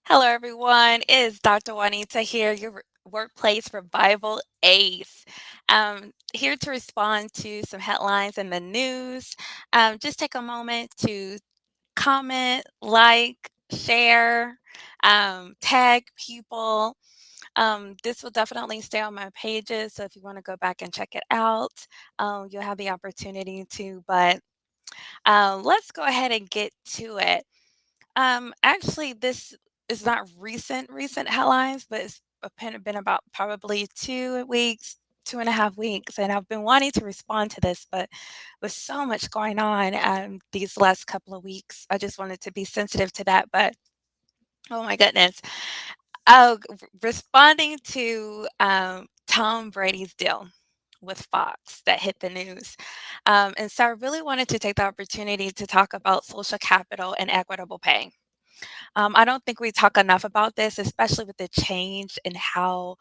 Hello, everyone. It is Dr. Wanita here, your workplace revival ace. Here to respond to some headlines in the news. Just take a moment to comment, like, share, tag people. This will definitely stay on my pages, so if you want to go back and check it out, you'll have the opportunity to. But let's go ahead and get to it. Actually, this is not recent headlines, but it's been about probably 2 weeks, 2.5 weeks, and I've been wanting to respond to this, but with so much going on these last couple of weeks, I just wanted to be sensitive to that. But oh my goodness, responding to Tom Brady's deal with Fox that hit the news. And so I really wanted to take the opportunity to talk about social capital and equitable pay. I don't think we talk enough about this, especially with the change in how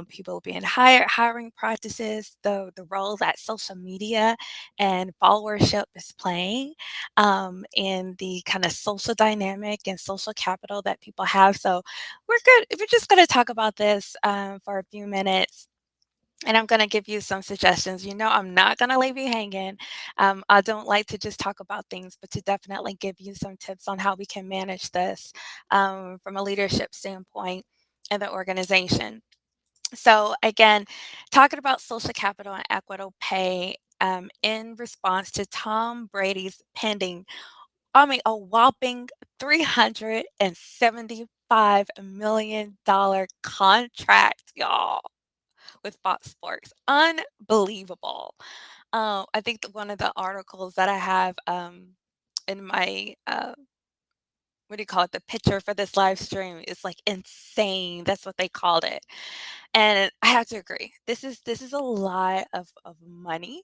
people are being hired, hiring practices, the role that social media and followership is playing, in the kind of social dynamic and social capital that people have. So we're just going to talk about this for a few minutes. And I'm going to give you some suggestions. I'm not going to leave you hanging. I don't like to just talk about things, but to definitely give you some tips on how we can manage this from a leadership standpoint in the organization. So, again, talking about social capital and equitable pay in response to Tom Brady's pending, a whopping $375 million contract, y'all, with Fox Sports. Unbelievable. I think one of the articles that I have in my what do you call it? The picture for this live stream is like insane. That's what they called it. And I have to agree. This is a lot of money.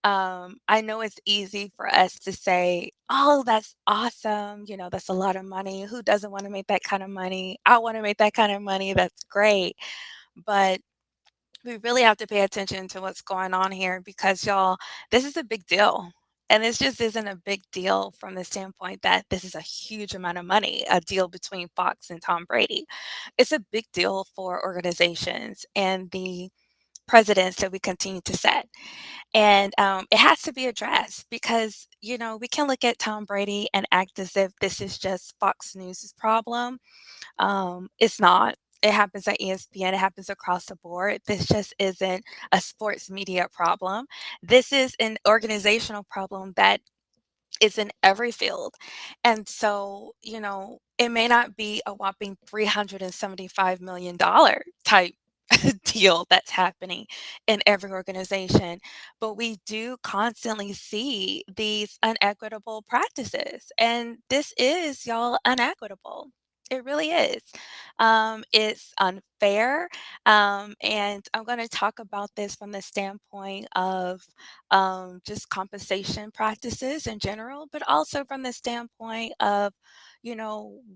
I know it's easy for us to say, "Oh, that's awesome. That's a lot of money. Who doesn't want to make that kind of money? I want to make that kind of money. That's great." But we really have to pay attention to what's going on here because y'all, this is a big deal. And this just isn't a big deal from the standpoint that this is a huge amount of money, a deal between Fox and Tom Brady. It's a big deal for organizations and the presidents that we continue to set. And it has to be addressed because, we can look at Tom Brady and act as if this is just Fox News' problem. It's not. It happens at ESPN. It happens across the board. This just isn't a sports media problem. This is an organizational problem that is in every field. And so, it may not be a whopping $375 million type deal that's happening in every organization, but we do constantly see these unequitable practices. And this is, y'all, unequitable. It really is. It's unfair. And I'm going to talk about this from the standpoint of just compensation practices in general, but also from the standpoint of,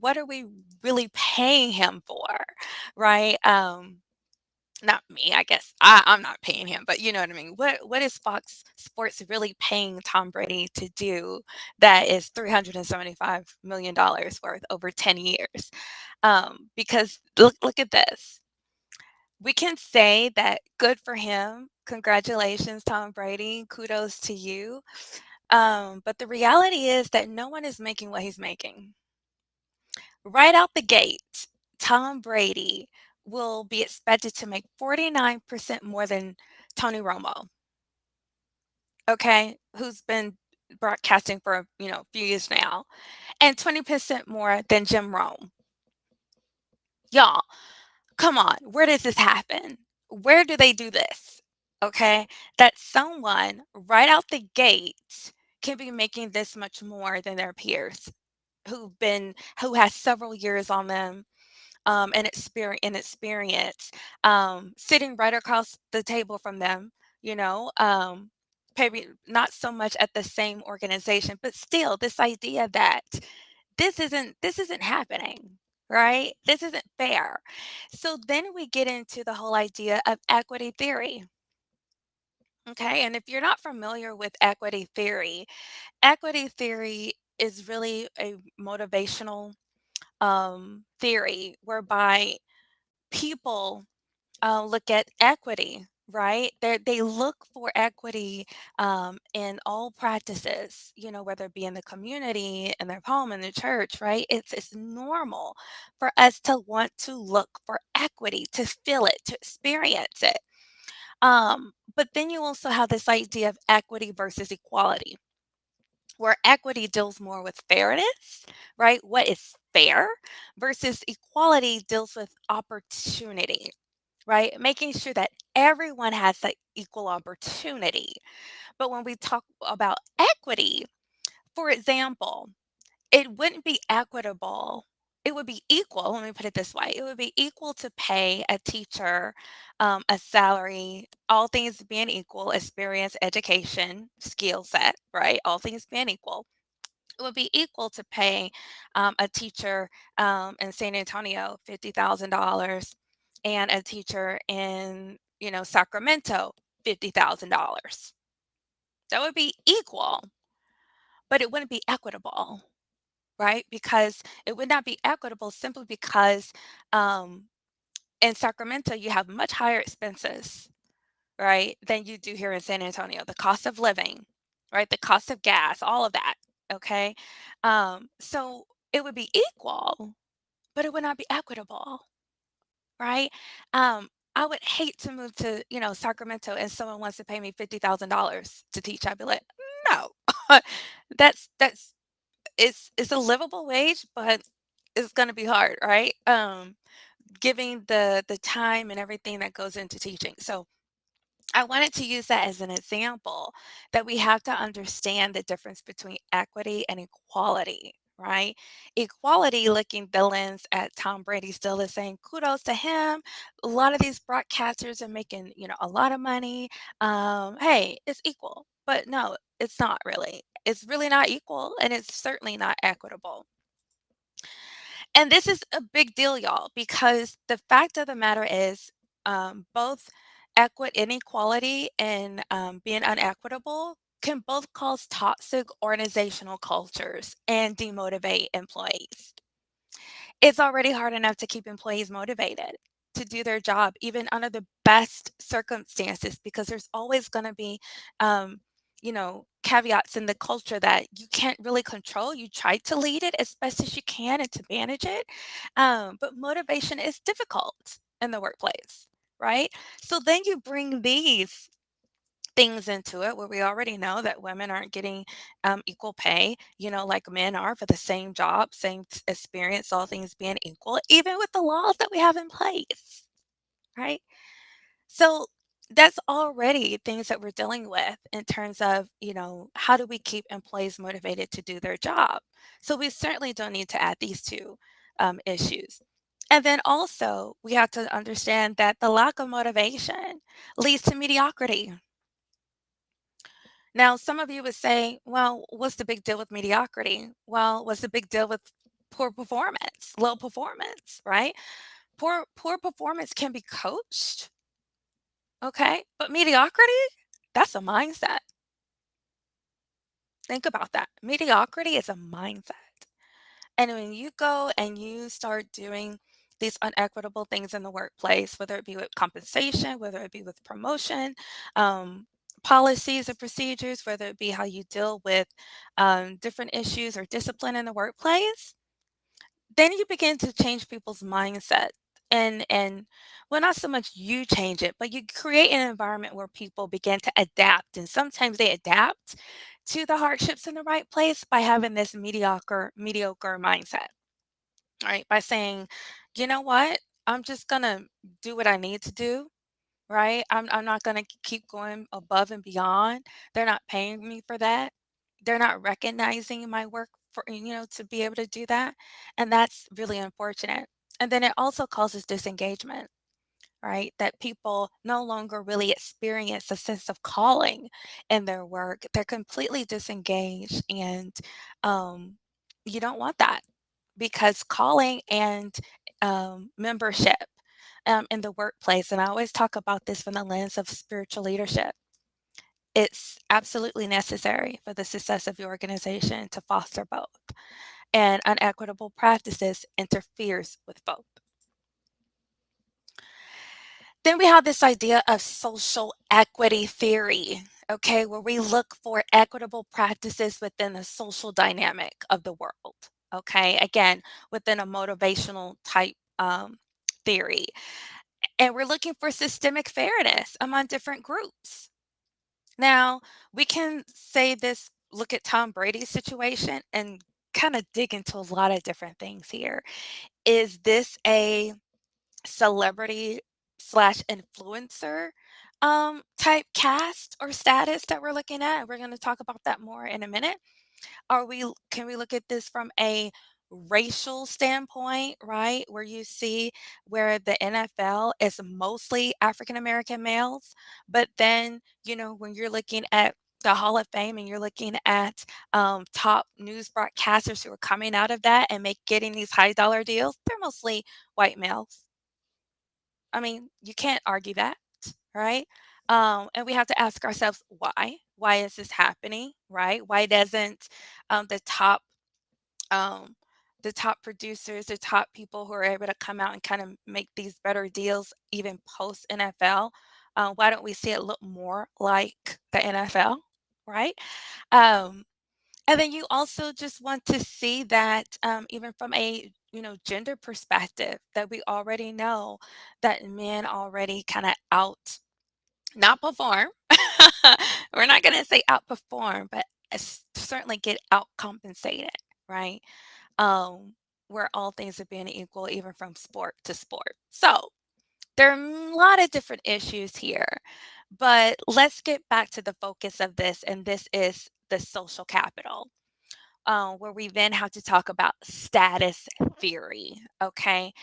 what are we really paying him for, right? Not me, I guess. I'm not paying him, but you know what I mean. What is Fox Sports really paying Tom Brady to do that is $375 million worth over 10 years? Because look at this. We can say that good for him. Congratulations, Tom Brady. Kudos to you. But the reality is that no one is making what he's making. Right out the gate, Tom Brady will be expected to make 49% more than Tony Romo, okay, who's been broadcasting for, a few years now, and 20% more than Jim Rome. Y'all, come on, where does this happen? Where do they do this? Okay, that someone right out the gate can be making this much more than their peers who has several years on them and experience, sitting right across the table from them, maybe not so much at the same organization, but still this idea that this isn't happening, right? This isn't fair. So then we get into the whole idea of equity theory. Okay, and if you're not familiar with equity theory is really a motivational theory whereby people look at equity, right? They look for equity in all practices, whether it be in the community, in their home, in the church, right? It's normal for us to want to look for equity, to feel it, to experience it. But then you also have this idea of equity versus equality, where equity deals more with fairness, right? What is fair versus equality deals with opportunity, right? Making sure that everyone has that equal opportunity. But when we talk about equity, for example, it wouldn't be equitable. It would be equal. Let me put it this way. It would be equal to pay a teacher a salary, all things being equal, experience, education, skill set, right? All things being equal. It would be equal to pay a teacher in San Antonio $50,000 and a teacher in, Sacramento $50,000. That would be equal, but it wouldn't be equitable, right? Because it would not be equitable simply because in Sacramento you have much higher expenses, right, than you do here in San Antonio. The cost of living, right? The cost of gas, all of that. Okay. So it would be equal, but it would not be equitable, right? I would hate to move to, Sacramento and someone wants to pay me $50,000 to teach. I'd be like, no, that's it's a livable wage, but it's going to be hard, right? Giving the time and everything that goes into teaching. So I wanted to use that as an example that we have to understand the difference between equity and equality, right? Equality, looking the lens at Tom Brady, still is saying kudos to him. A lot of these broadcasters are making, a lot of money. Hey, it's equal, but no, it's not really. It's really not equal, and it's certainly not equitable. And this is a big deal, y'all, because the fact of the matter is, both inequality and being unequitable can both cause toxic organizational cultures and demotivate employees. It's already hard enough to keep employees motivated to do their job, even under the best circumstances, because there's always going to be, caveats in the culture that you can't really control. You try to lead it as best as you can and to manage it. But motivation is difficult in the workplace, right? So then you bring these things into it where we already know that women aren't getting equal pay, like men are for the same job, same experience, all things being equal, even with the laws that we have in place, right? So that's already things that we're dealing with in terms of, how do we keep employees motivated to do their job? So we certainly don't need to add these two issues. And then also, we have to understand that the lack of motivation leads to mediocrity. Now, some of you would say, well, what's the big deal with mediocrity? Well, what's the big deal with poor performance, low performance, right? Poor performance can be coached, okay? But mediocrity, that's a mindset. Think about that. Mediocrity is a mindset. And when you go and you start doing these unequitable things in the workplace, whether it be with compensation, whether it be with promotion, um, policies and procedures, whether it be how you deal with different issues or discipline in the workplace, then you begin to change people's mindset. And well, not so much you change it, but you create an environment where people begin to adapt. And sometimes they adapt to the hardships in the right place by having this mediocre mindset, right? By saying, you know what? I'm just gonna do what I need to do, right? I'm not gonna keep going above and beyond. They're not paying me for that. They're not recognizing my work for, to be able to do that. And that's really unfortunate. And then it also causes disengagement, right? That people no longer really experience a sense of calling in their work. They're completely disengaged, and you don't want that, because calling and membership in the workplace, and I always talk about this from the lens of spiritual leadership. It's absolutely necessary for the success of your organization to foster both. and unequitable practices interferes with both. Then we have this idea of social equity theory, okay, where we look for equitable practices within the social dynamic of the world, okay, again, within a motivational type theory. And we're looking for systemic fairness among different groups. Now, we can say this, look at Tom Brady's situation and kind of dig into a lot of different things here. Is this a celebrity slash influencer type cast or status that we're looking at? We're going to talk about that more in a minute. Can we look at this from a racial standpoint, right? Where you see where the NFL is mostly African American males, but then, when you're looking at the Hall of Fame and you're looking at top news broadcasters who are coming out of that and getting these high dollar deals, they're mostly white males. I mean, you can't argue that, right? And we have to ask ourselves why. Why is this happening, right? Why doesn't the um, top producers, the top people who are able to come out and kind of make these better deals, even post NFL, why don't we see it look more like the NFL, right? Um, and then you also just want to see that, even from a, gender perspective, that we already know that men already kind of not perform. We're not going to say outperform, but certainly get outcompensated, right? Um, where all things are being equal, even from sport to sport. So there are a lot of different issues here, but let's get back to the focus of this, and this is the social capital, where we then have to talk about status theory, okay?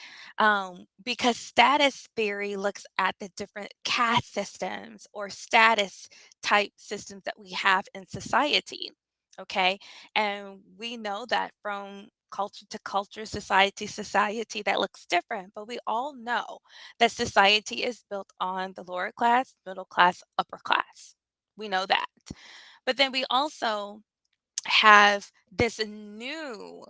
Because status theory looks at the different caste systems or status type systems that we have in society, okay? And we know that from culture to culture, society to society, that looks different, but we all know that society is built on the lower class, middle class, upper class. We know that. But then we also have this new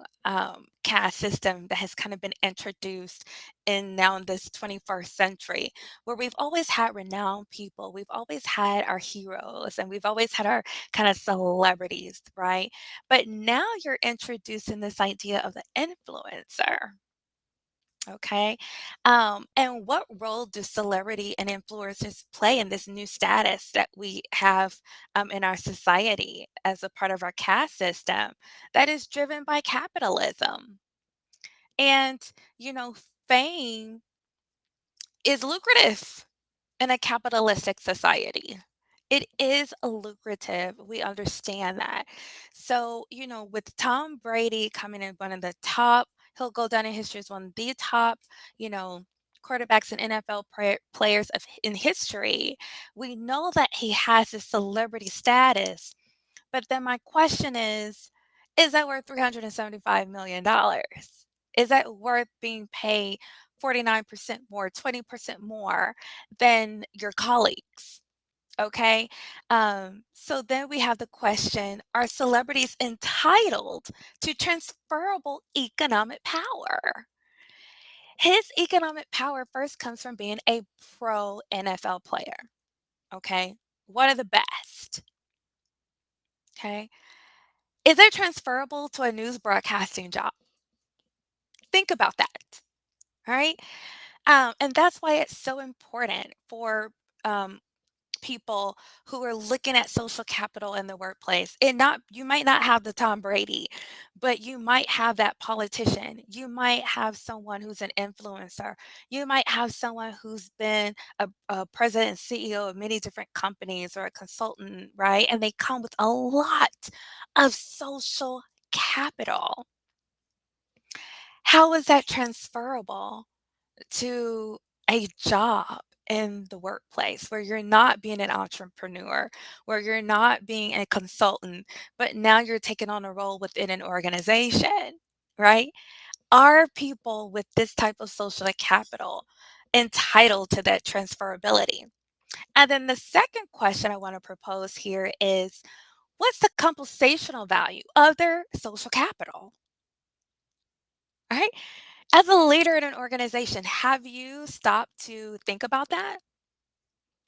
caste system that has kind of been introduced in this 21st century, where we've always had renowned people, we've always had our heroes, and we've always had our kind of celebrities, right? But now you're introducing this idea of the influencer. Okay. And what role do celebrity and influencers play in this new status that we have in our society as a part of our caste system that is driven by capitalism? And, you know, fame is lucrative in a capitalistic society. It is a lucrative. We understand that. So, with Tom Brady coming in one of the top, he'll go down in history as one of the top, you know, quarterbacks and NFL players in history. We know that he has a celebrity status. But then my question is that worth $375 million? Is that worth being paid 49% more, 20% more than your colleagues? Okay. So then we have the question, are celebrities entitled to transferable economic power? His economic power first comes from being a pro NFL player. Okay. One of the best. Okay. Is it transferable to a news broadcasting job? Think about that. All right. And that's why it's so important for um, people who are looking at social capital in the workplace. You might not have the Tom Brady, but you might have that politician. You might have someone who's an influencer. You might have someone who's been a president and CEO of many different companies or a consultant, right? And they come with a lot of social capital. How is that transferable to a job in the workplace where you're not being an entrepreneur, where you're not being a consultant, but now you're taking on a role within an organization, right? Are people with this type of social capital entitled to that transferability? And then the second question I want to propose here is, what's the compensational value of their social capital? right? As a leader in an organization, have you stopped to think about that?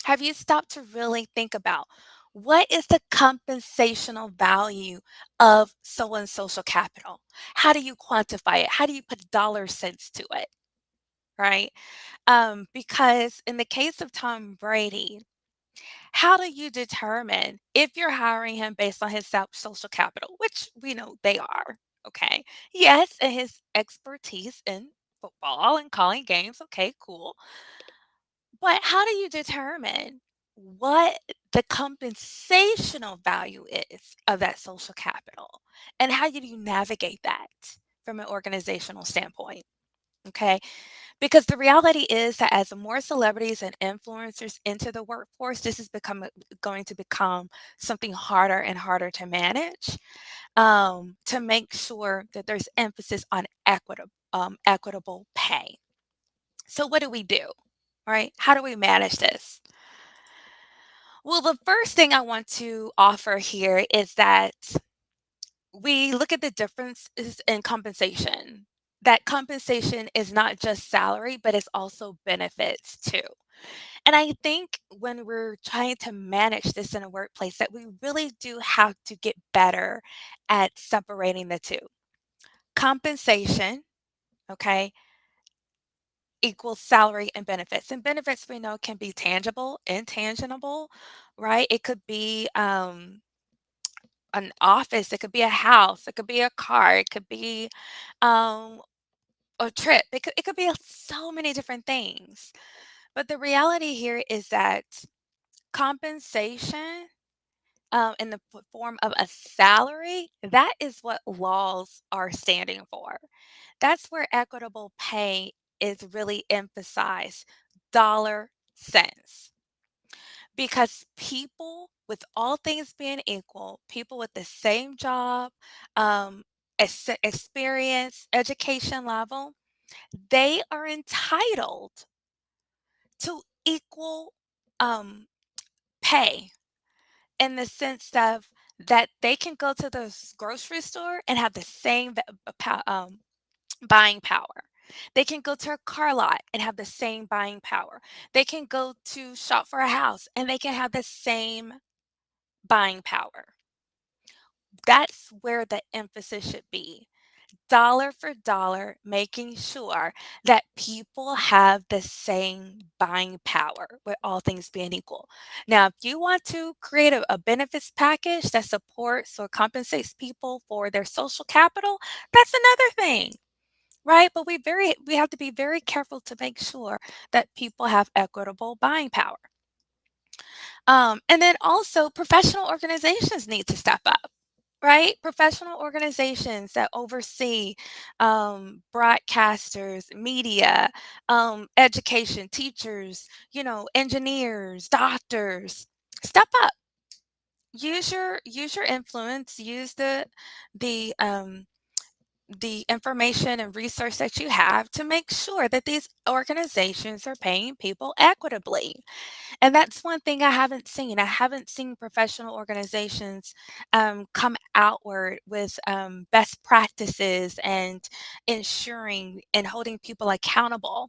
Have you stopped to really think about what is the compensational value of someone's social capital? How do you quantify it? How do you put dollar cents to it? Right? Because in the case of Tom Brady, how do you determine if you're hiring him based on his social capital, which we know they are? Okay. Yes, and his expertise in football and calling games. Okay, cool. But how do you determine what the compensational value is of that social capital? And how do you navigate that from an organizational standpoint? Okay. Because the reality is that as more celebrities and influencers enter the workforce, this is going to become something harder and harder to manage, to make sure that there's emphasis on equitable pay. So what do we do? Right? How do we manage this? Well, the first thing I want to offer here is that we look at the differences in compensation. That compensation is not just salary, but it's also benefits too. And I think when we're trying to manage this in a workplace, that we really do have to get better at separating the two. Compensation, okay, equals salary and benefits. And benefits we know can be tangible, intangible, right? It could be an office, it could be a house, it could be a car, it could be um, a trip. It could be so many different things. But the reality here is that compensation in the form of a salary, that is what laws are standing for. That's where equitable pay is really emphasized, dollar cents. Because people, with all things being equal, people with the same job, um, experience, education level, they are entitled to equal um, pay in the sense of that they can go to the grocery store and have the same buying power. They can go to a car lot and have the same buying power. They can go to shop for a house and they can have the same buying power. That's where the emphasis should be. Dollar for dollar, making sure that people have the same buying power with all things being equal. Now, if you want to create a benefits package that supports or compensates people for their social capital, that's another thing. Right? But we have to be very careful to make sure that people have equitable buying power. And then also professional organizations need to step up. Right? Professional organizations that oversee broadcasters, media, education, teachers, engineers, doctors. Step up. Use your influence. Use the information and resource that you have to make sure that these organizations are paying people equitably. And that's one thing I haven't seen. I haven't seen professional organizations come outward with best practices and ensuring and holding people accountable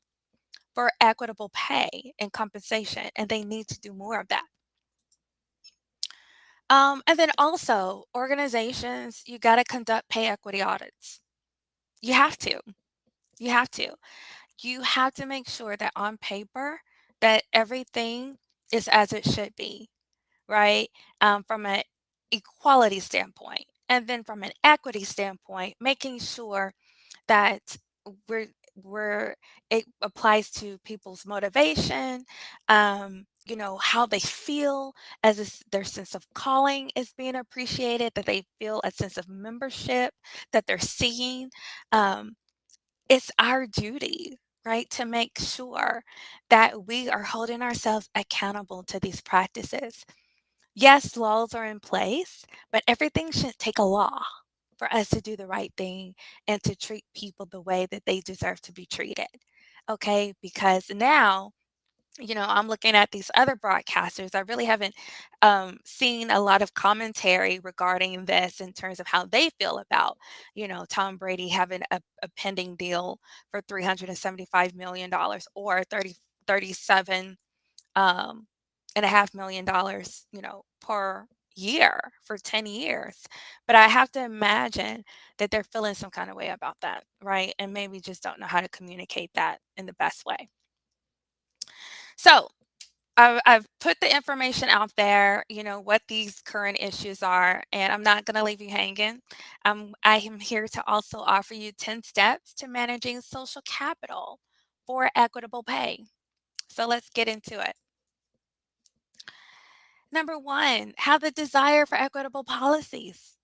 for equitable pay and compensation. And they need to do more of that. And then also, organizations, you got to conduct pay equity audits. You have to. You have to. You have to make sure that on paper that everything is as it should be, right? From an equality standpoint. And then from an equity standpoint, making sure that we're we're it applies to people's motivation, how they feel as their sense of calling is being appreciated, that they feel a sense of membership, that they're seeing. Um, it's our duty, right, to make sure that we are holding ourselves accountable to these practices. Yes, laws are in place, but everything shouldn't take a law for us to do the right thing and to treat people the way that they deserve to be treated. Okay? Because now I'm looking at these other broadcasters. I really haven't seen a lot of commentary regarding this in terms of how they feel about, Tom Brady having a pending deal for $375 million or 37 and a half $1 million, per year for 10 years. But I have to imagine that they're feeling some kind of way about that, right? And maybe just don't know how to communicate that in the best way. So I've put the information out there, what these current issues are, and I'm not going to leave you hanging. I am here to also offer you 10 steps to managing social capital for equitable pay. So let's get into it. Number one, have the desire for equitable policies.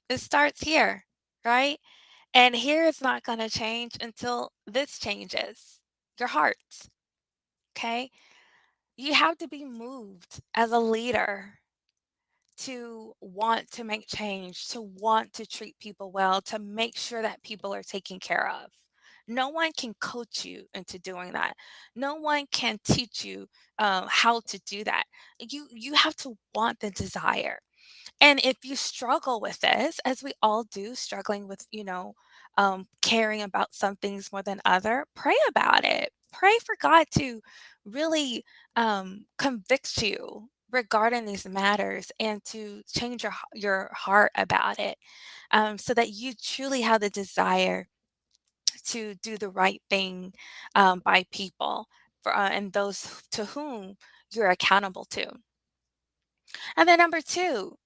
It starts here, right? And here it's not going to change until this changes your heart. Okay. You have to be moved as a leader to want to make change, to want to treat people well, to make sure that people are taken care of. No one can coach you into doing that. No one can teach you how to do that. You have to want the desire. And if you struggle with this, as we all do, struggling with, caring about some things more than other, pray about it. Pray for God to really convict you regarding these matters and to change your heart about it, so that you truly have the desire to do the right thing by people and those to whom you're accountable to. And then number two,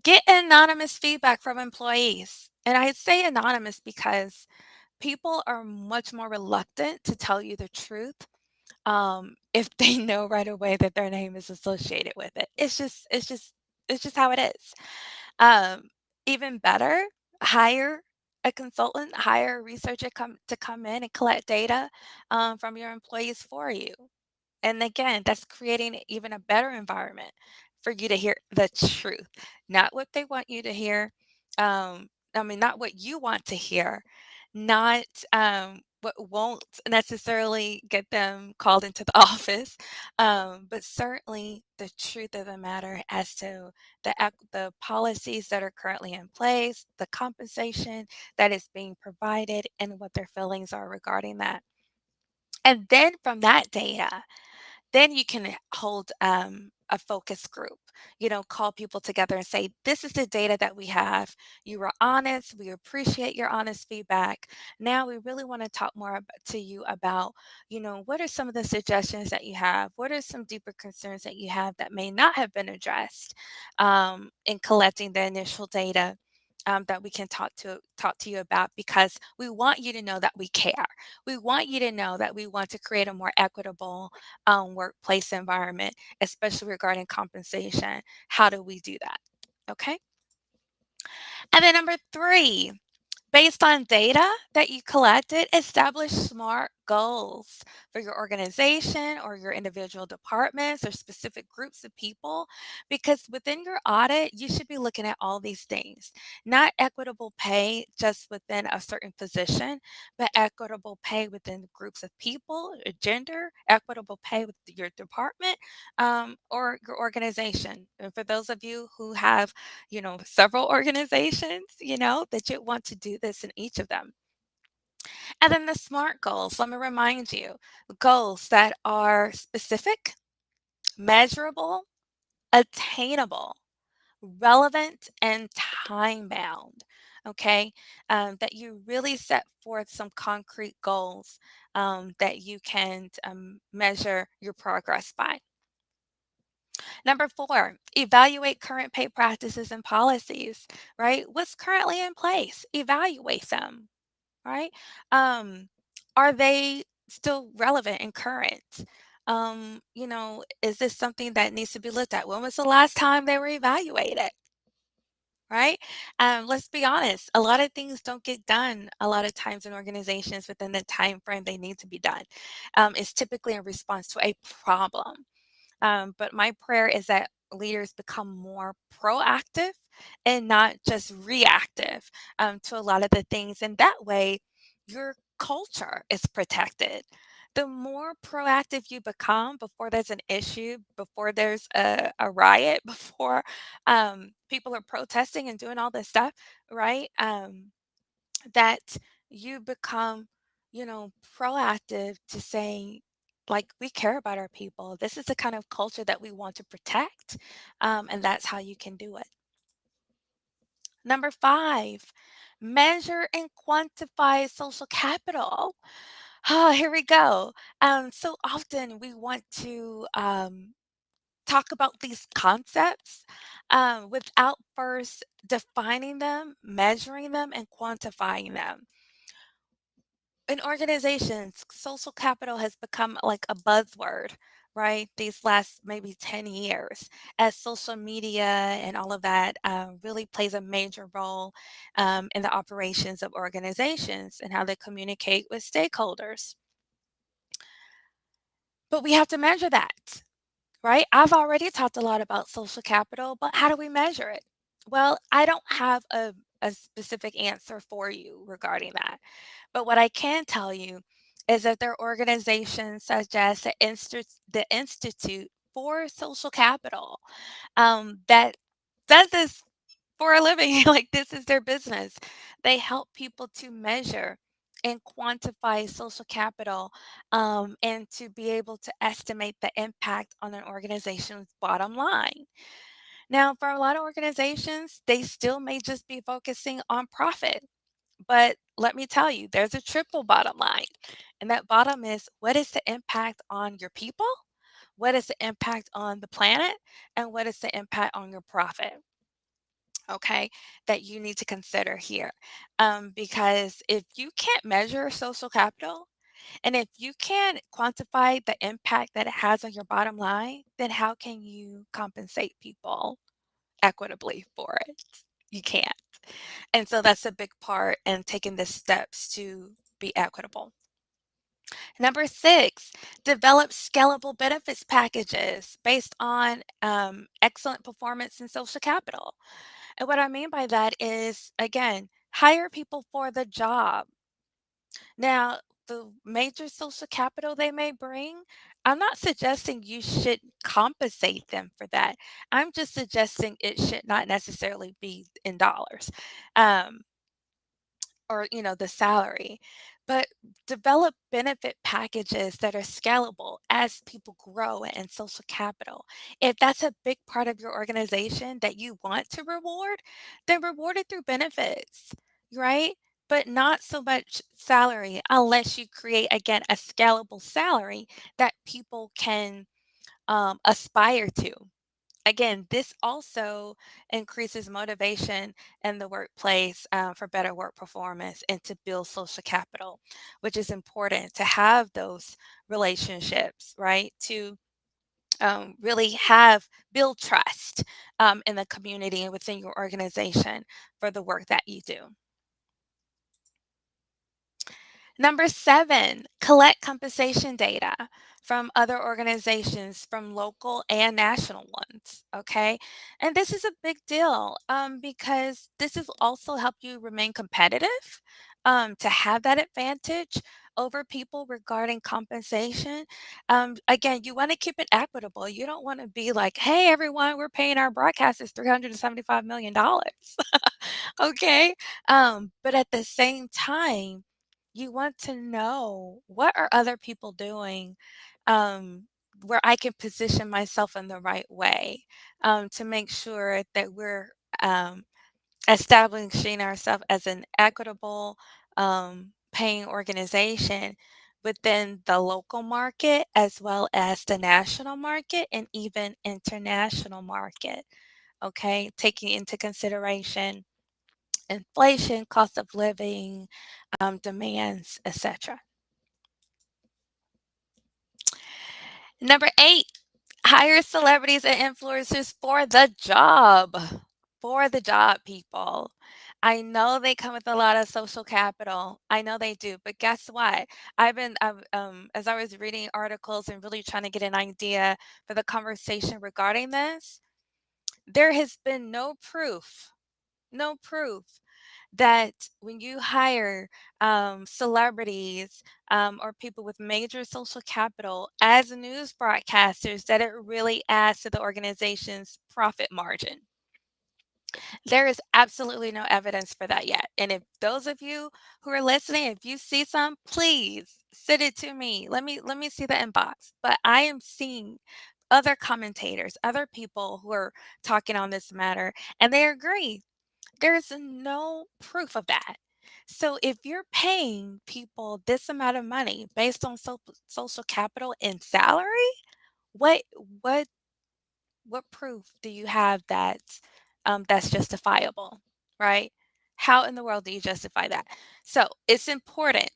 get anonymous feedback from employees. And I say anonymous because people are much more reluctant to tell you the truth if they know right away that their name is associated with it. It's just how it is. Um, Even better, hire a consultant, hire a researcher to come in and collect data from your employees for you. And again, that's creating even a better environment for you to hear the truth, not what they want you to hear. Not what you want to hear, not what won't necessarily get them called into the office, but certainly the truth of the matter as to the policies that are currently in place, the compensation that is being provided, and what their feelings are regarding that. And then from that data, then you can hold a focus group, call people together and say, this is the data that we have. You were honest. We appreciate your honest feedback. Now we really want to talk more to you about, what are some of the suggestions that you have? What are some deeper concerns that you have that may not have been addressed in collecting the initial data? That we can talk to you about, because we want you to know that we care. We want you to know that we want to create a more equitable workplace environment, especially regarding compensation. How do we do that? Okay. And then number three, based on data that you collected, establish SMART goals for your organization or your individual departments or specific groups of people. Because within your audit, you should be looking at all these things, not equitable pay just within a certain position, but equitable pay within groups of people, gender, equitable pay with your department or your organization. And for those of you who have several organizations, that you want to do this in each of them. And then the SMART goals, let me remind you, goals that are specific, measurable, attainable, relevant, and time bound. Okay. That you really set forth some concrete goals that you can measure your progress by. Number four, evaluate current pay practices and policies, right? What's currently in place? Evaluate them, right? Are they still relevant and current? Is this something that needs to be looked at? When was the last time they were evaluated? Right? Let's be honest. A lot of things don't get done a lot of times in organizations within the time frame they need to be done. It's typically in response to a problem. But my prayer is that leaders become more proactive and not just reactive to a lot of the things. And that way, your culture is protected. The more proactive you become before there's an issue, before there's a riot, before people are protesting and doing all this stuff, right? That you become, proactive to saying, like, we care about our people. This is the kind of culture that we want to protect. And that's how you can do it. Number five, measure and quantify social capital. Ah, here we go. So often we want to talk about these concepts without first defining them, measuring them, and quantifying them. In organizations, social capital has become like a buzzword, right? These last maybe 10 years, as social media and all of that really plays a major role in the operations of organizations and how they communicate with stakeholders. But we have to measure that, right? I've already talked a lot about social capital, but how do we measure it? Well, I don't have a specific answer for you regarding that. But what I can tell you is that there are organizations such as the Institute for Social Capital that does this for a living. Like, this is their business. They help people to measure and quantify social capital and to be able to estimate the impact on an organization's bottom line. Now, for a lot of organizations, they still may just be focusing on profit. But let me tell you, there's a triple bottom line. And that bottom is, what is the impact on your people? What is the impact on the planet? And what is the impact on your profit? Okay, that you need to consider here. Because if you can't measure social capital and if you can't quantify the impact that it has on your bottom line, then how can you compensate people equitably for it? You can't. And so that's a big part in taking the steps to be equitable. Number six, develop scalable benefits packages based on excellent performance in social capital. And what I mean by that is, again, hire people for the job. Now, the major social capital they may bring, I'm not suggesting you should compensate them for that. I'm just suggesting it should not necessarily be in dollars. Or the salary, but develop benefit packages that are scalable as people grow in social capital. If that's a big part of your organization that you want to reward, then reward it through benefits, right? But not so much salary unless you create, again, a scalable salary that people can aspire to. Again, this also increases motivation in the workplace for better work performance and to build social capital, which is important to have those relationships, right? To really build trust in the community and within your organization for the work that you do. Number seven, collect compensation data from other organizations, from local and national ones. Okay. And this is a big deal because this will also help you remain competitive, to have that advantage over people regarding compensation. Again, you want to keep it equitable. You don't want to be like, hey, everyone, we're paying our broadcasters $375 million. Okay. But at the same time, you want to know, what are other people doing where I can position myself in the right way to make sure that we're um, establishing ourselves as an equitable paying organization within the local market as well as the national market and even international market. Okay, taking into consideration inflation, cost of living, demands, etc. Number eight, hire celebrities and influencers for the job. For the job, people. I know they come with a lot of social capital. I know they do. But guess what? As I was reading articles and really trying to get an idea for the conversation regarding this, there has been no proof that when you hire celebrities or people with major social capital as news broadcasters, that it really adds to the organization's profit margin. There is absolutely no evidence for that yet. And if those of you who are listening, if you see some, please send it to me. Let me see the inbox. But I am seeing other commentators, other people who are talking on this matter, and they agree. There is no proof of that. So if you're paying people this amount of money based on social capital and salary, what what what proof do you have that that's justifiable, right? How in the world do you justify that? So it's important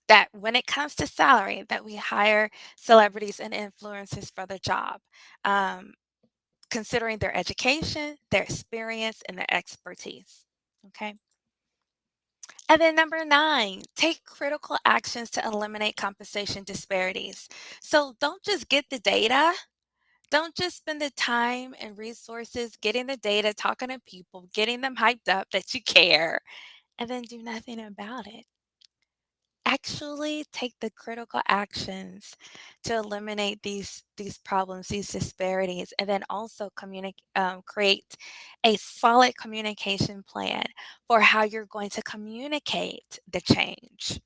that when it comes to salary, that we hire celebrities and influencers for the job, um, considering their education, their experience, and their expertise. Okay. And then number 9, take critical actions to eliminate compensation disparities. So don't just get the data. Don't just spend the time and resources getting the data, talking to people, getting them hyped up that you care, and then do nothing about it. Actually take the critical actions to eliminate these problems, these disparities, and then also create a solid communication plan for how you're going to communicate the change.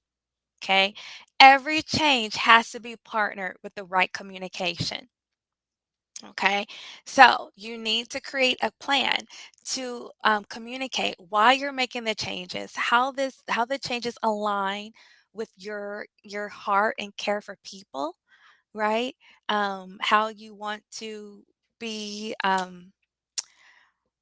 Okay, every change has to be partnered with the right communication. Okay, so you need to create a plan to communicate why you're making the changes, how the changes align with your heart and care for people, right? How you want to be,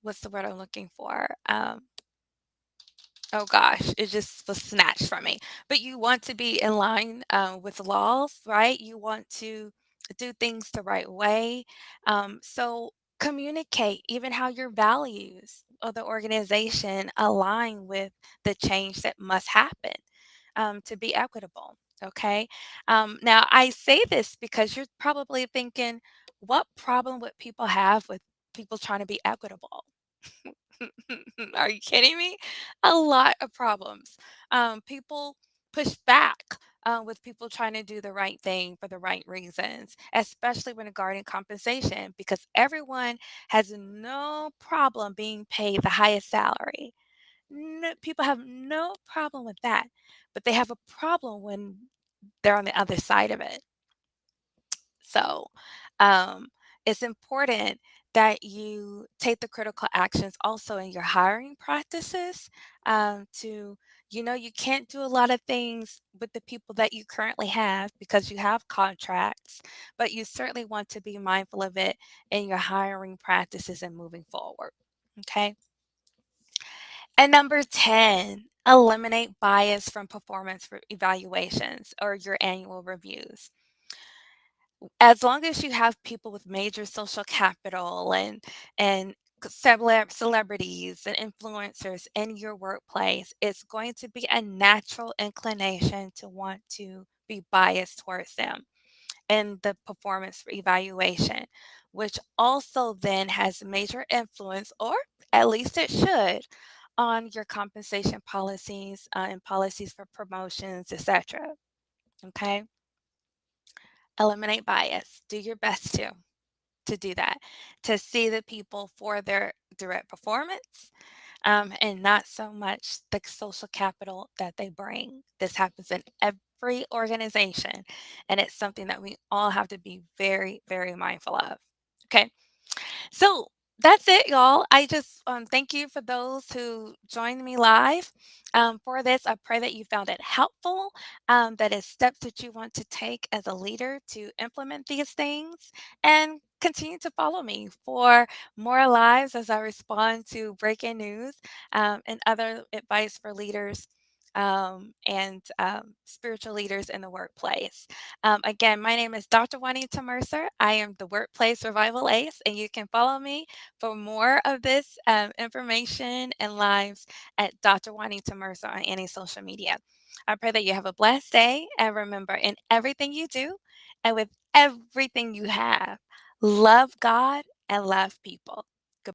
what's the word I'm looking for? Oh gosh, it just was snatched from me. But you want to be in line with laws, right? You want to do things the right way. So communicate even how your values of the organization align with the change that must happen to be equitable. Okay. Now, I say this because you're probably thinking, what problem would people have with people trying to be equitable? Are you kidding me? A lot of problems. People push back with people trying to do the right thing for the right reasons, especially when regarding compensation, because everyone has no problem being paid the highest salary. No, people have no problem with that, but they have a problem when they're on the other side of it. So, um, it's important that you take the critical actions also in your hiring practices to, you can't do a lot of things with the people that you currently have because you have contracts, but you certainly want to be mindful of it in your hiring practices and moving forward. Okay. And number 10, eliminate bias from performance evaluations or your annual reviews. As long as you have people with major social capital and celebrities and influencers in your workplace, it's going to be a natural inclination to want to be biased towards them in the performance evaluation, which also then has major influence, or at least it should, on your compensation policies and policies for promotions, etc. Okay, eliminate bias. Do your best to do that, to see the people for their direct performance and not so much the social capital that they bring. This happens in every organization, and it's something that we all have to be very, very mindful of. Okay. So that's it, y'all. I just thank you for those who joined me live for this. I pray that you found it helpful, that is steps that you want to take as a leader to implement these things, and continue to follow me for more lives as I respond to breaking news and other advice for leaders. And spiritual leaders in the workplace. Again, my name is Dr. Wanita Mercer. I am the Workplace Survival Ace, and you can follow me for more of this information and lives at Dr. Wanita Mercer on any social media. I pray that you have a blessed day, and remember, in everything you do and with everything you have, love God and love people.